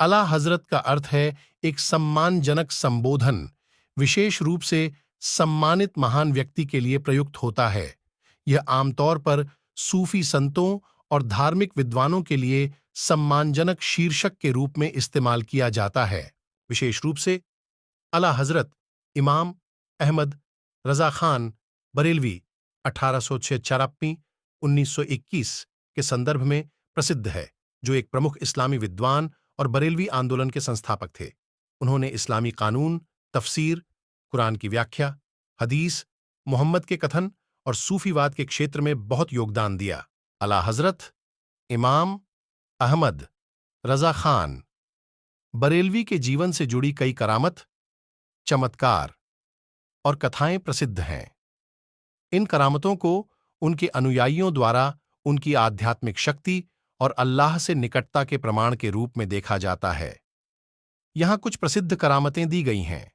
अला हजरत का अर्थ है एक सम्मानजनक संबोधन, विशेष रूप से सम्मानित महान व्यक्ति के लिए प्रयुक्त होता है। यह आमतौर पर सूफी संतों और धार्मिक विद्वानों के लिए सम्मानजनक शीर्षक के रूप में इस्तेमाल किया जाता है। विशेष रूप से अला हजरत इमाम अहमद रजा खान बरेलवी 1846-1921 के संदर्भ में प्रसिद्ध है, जो एक प्रमुख इस्लामी विद्वान और बरेलवी आंदोलन के संस्थापक थे। उन्होंने इस्लामी कानून, तफसीर, कुरान की व्याख्या, हदीस, मोहम्मद के कथन और सूफीवाद के क्षेत्र में बहुत योगदान दिया। अला हजरत इमाम अहमद रजा खान बरेलवी के जीवन से जुड़ी कई करामत, चमत्कार और कथाएं प्रसिद्ध हैं। इन करामतों को उनके अनुयायियों द्वारा उनकी आध्यात्मिक शक्ति और अल्लाह से निकटता के प्रमाण के रूप में देखा जाता है। यहां कुछ प्रसिद्ध करामतें दी गई हैं।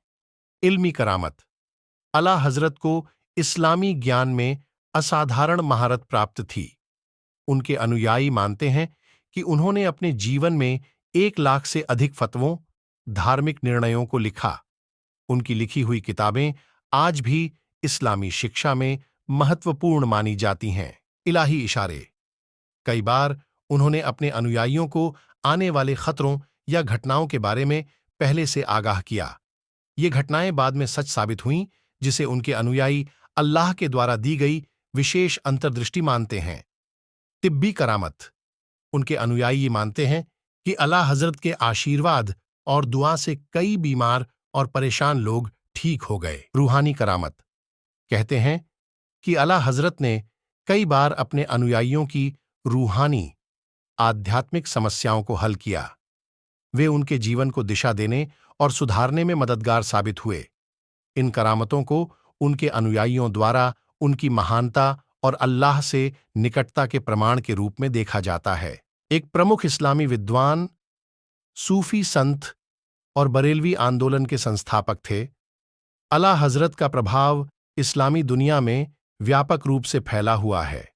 इल्मी करामत। अला हजरत को इस्लामी ज्ञान में असाधारण महारत प्राप्त थी। उनके अनुयायी मानते हैं कि उन्होंने अपने जीवन में 1 लाख से अधिक फतवों, धार्मिक निर्णयों को लिखा। उनकी लिखी हुई किताबें आज भी इस्लामी शिक्षा में महत्वपूर्ण मानी जाती हैं। इलाही इशारे। कई बार उन्होंने अपने अनुयायियों को आने वाले खतरों या घटनाओं के बारे में पहले से आगाह किया। ये घटनाएं बाद में सच साबित हुईं, जिसे उनके अनुयायी अल्लाह के द्वारा दी गई विशेष अंतर्दृष्टि मानते हैं। तिब्बी करामत। उनके अनुयायी मानते हैं कि अला हजरत के आशीर्वाद और दुआ से कई बीमार और परेशान लोग ठीक हो गए। रूहानी करामत। कहते हैं कि अला हजरत ने कई बार अपने अनुयायियों की रूहानी, आध्यात्मिक समस्याओं को हल किया। वे उनके जीवन को दिशा देने और सुधारने में मददगार साबित हुए। इन करामतों को उनके अनुयायियों द्वारा उनकी महानता और अल्लाह से निकटता के प्रमाण के रूप में देखा जाता है। एक प्रमुख इस्लामी विद्वान, सूफी संत और बरेलवी आंदोलन के संस्थापक थे। अला हजरत का प्रभाव इस्लामी दुनिया में व्यापक रूप से फैला हुआ है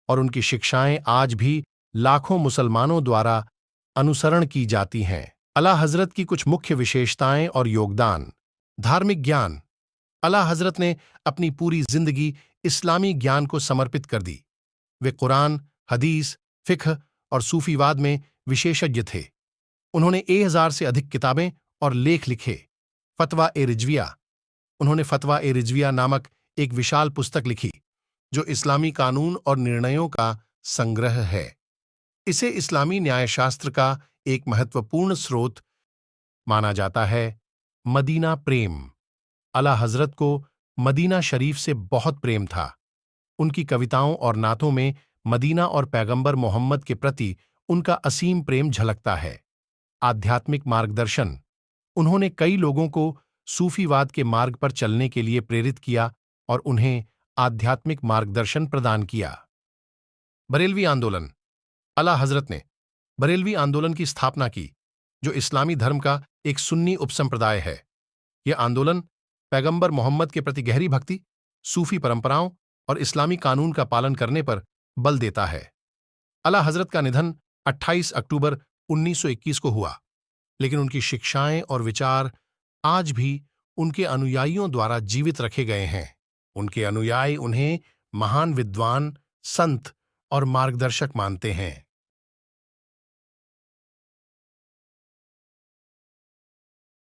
और उनकी शिक्षाएं आज भी लाखों मुसलमानों द्वारा अनुसरण की जाती हैं। अला हजरत की कुछ मुख्य विशेषताएं और योगदान। धार्मिक ज्ञान। अला हजरत ने अपनी पूरी जिंदगी इस्लामी ज्ञान को समर्पित कर दी। वे कुरान, हदीस, फिक्ह और सूफीवाद में विशेषज्ञ थे। उन्होंने 1000 से अधिक किताबें और लेख लिखे। फतवा ए रिजविया। उन्होंने फतवा ए रिजविया नामक एक विशाल पुस्तक लिखी, जो इस्लामी कानून और निर्णयों का संग्रह है। इसे इस्लामी न्यायशास्त्र का एक महत्वपूर्ण स्रोत माना जाता है। मदीना प्रेम। अला हजरत को मदीना शरीफ से बहुत प्रेम था। उनकी कविताओं और नातों में मदीना और पैगंबर मोहम्मद के प्रति उनका असीम प्रेम झलकता है। आध्यात्मिक मार्गदर्शन। उन्होंने कई लोगों को सूफीवाद के मार्ग पर चलने के लिए प्रेरित किया और उन्हें आध्यात्मिक मार्गदर्शन प्रदान किया। बरेलवी आंदोलन। अला हजरत ने बरेलवी आंदोलन की स्थापना की, जो इस्लामी धर्म का एक सुन्नी उपसंप्रदाय है। यह आंदोलन पैगंबर मोहम्मद के प्रति गहरी भक्ति, सूफी परंपराओं और इस्लामी कानून का पालन करने पर बल देता है। अला हजरत का निधन 28 अक्टूबर 1921 को हुआ, लेकिन उनकी शिक्षाएं और विचार आज भी उनके अनुयायियों द्वारा जीवित रखे गए हैं। उनके अनुयायी उन्हें महान विद्वान, संत और मार्गदर्शक मानते हैं।